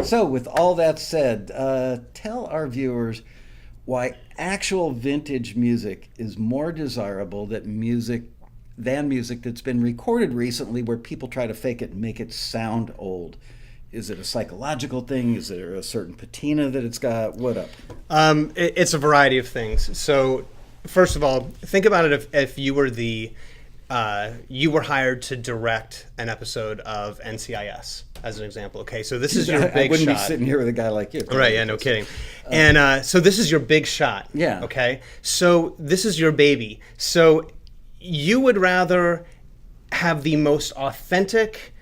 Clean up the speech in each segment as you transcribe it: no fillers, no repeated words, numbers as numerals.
So, with all that said, tell our viewers why actual vintage music is more desirable than music that's been recorded recently, where people try to fake it and make it sound old. Is it a psychological thing? Is there a certain patina that it's got? What up? It's a variety of things. So, first of all, think about it if you were you were hired to direct an episode of NCIS, as an example. Okay, so this is your big shot. I wouldn't be sitting here with a guy like you. Right, yeah, no kidding. And so this is your big shot. Yeah. Okay, so this is your baby. So you would rather have the most authentic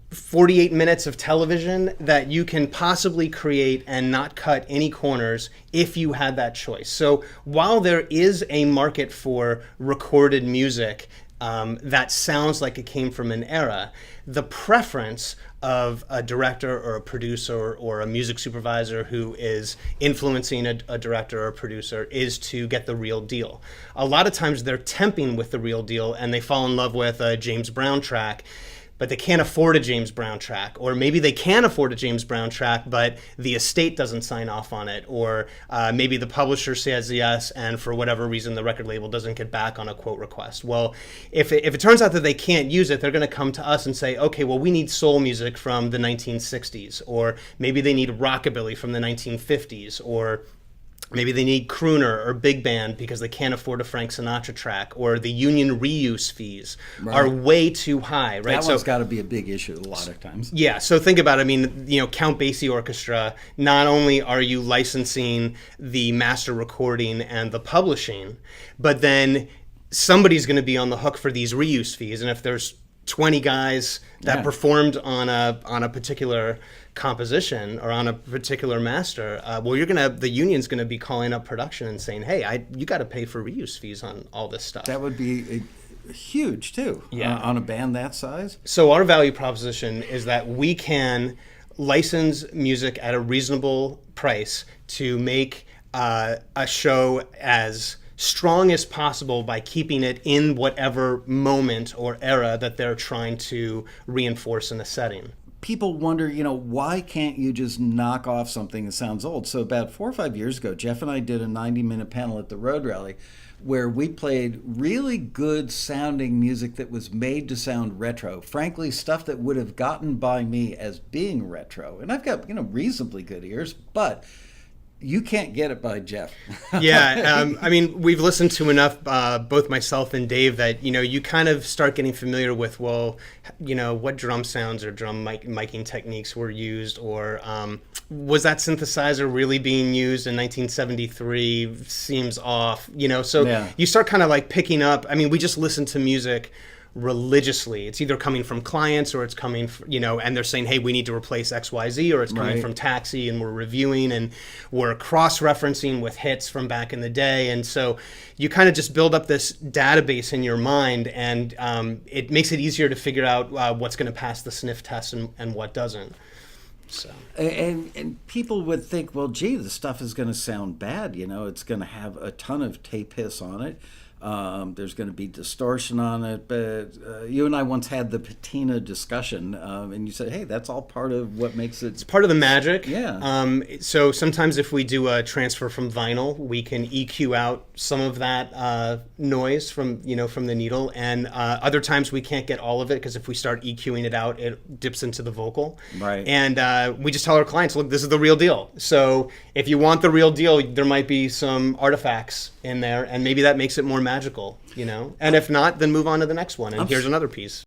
48 minutes of television that you can possibly create and not cut any corners if you had that choice. So while there is a market for recorded music that sounds like it came from an era, the preference of a director or a producer or a music supervisor who is influencing a director or a producer is to get the real deal. A lot of times they're temping with the real deal and they fall in love with a James Brown track, but they can't afford a James Brown track. Or maybe they can afford a James Brown track, but the estate doesn't sign off on it. Or maybe the publisher says yes, and for whatever reason, the record label doesn't get back on a quote request. Well, if it turns out that they can't use it, they're going to come to us and say, okay, well, we need soul music from the 1960s. Or maybe they need rockabilly from the 1950s. Or maybe they need crooner or big band because they can't afford a Frank Sinatra track, or the union reuse fees are way too high, right? That one's got to be a big issue a lot of times. Yeah, so think about it. I mean, Count Basie Orchestra, not only are you licensing the master recording and the publishing, but then somebody's going to be on the hook for these reuse fees. And if there's 20 guys that performed on a particular composition or on a particular master, well, the union's gonna be calling up production and saying, hey, you got to pay for reuse fees on all this stuff. That would be huge too. On a band that size. So our value proposition is that we can license music at a reasonable price to make a show as strong as possible by keeping it in whatever moment or era that they're trying to reinforce in a setting. People wonder, why can't you just knock off something that sounds old? So about 4 or 5 years ago, Jeff and I did a 90-minute panel at the Road Rally where we played really good sounding music that was made to sound retro. Frankly, stuff that would have gotten by me as being retro. And I've got, reasonably good ears, but you can't get it by Jeff. Yeah, I mean, we've listened to enough, both myself and Dave, that, you kind of start getting familiar with, well, what drum sounds or drum miking techniques were used, or was that synthesizer really being used in 1973? Seems off, So you start kind of like picking up. I mean, we just listen to music religiously. It's either coming from clients or it's coming and they're saying, hey, we need to replace XYZ, or it's coming from Taxi and we're reviewing and we're cross-referencing with hits from back in the day. And so you kind of just build up this database in your mind, and it makes it easier to figure out what's going to pass the sniff test and what doesn't. So. And people would think, well, gee, the stuff is going to sound bad. It's going to have a ton of tape hiss on it. There's going to be distortion on it, but you and I once had the patina discussion, and you said, hey, that's all part of what makes it... It's part of the magic. Yeah. So sometimes if we do a transfer from vinyl, we can EQ out some of that noise from the needle, and other times we can't get all of it, because if we start EQing it out, it dips into the vocal. Right. And we just tell our clients, look, this is the real deal. So if you want the real deal, there might be some artifacts in there, and maybe that makes it more magical, and if not, then move on to the next one, and here's another piece.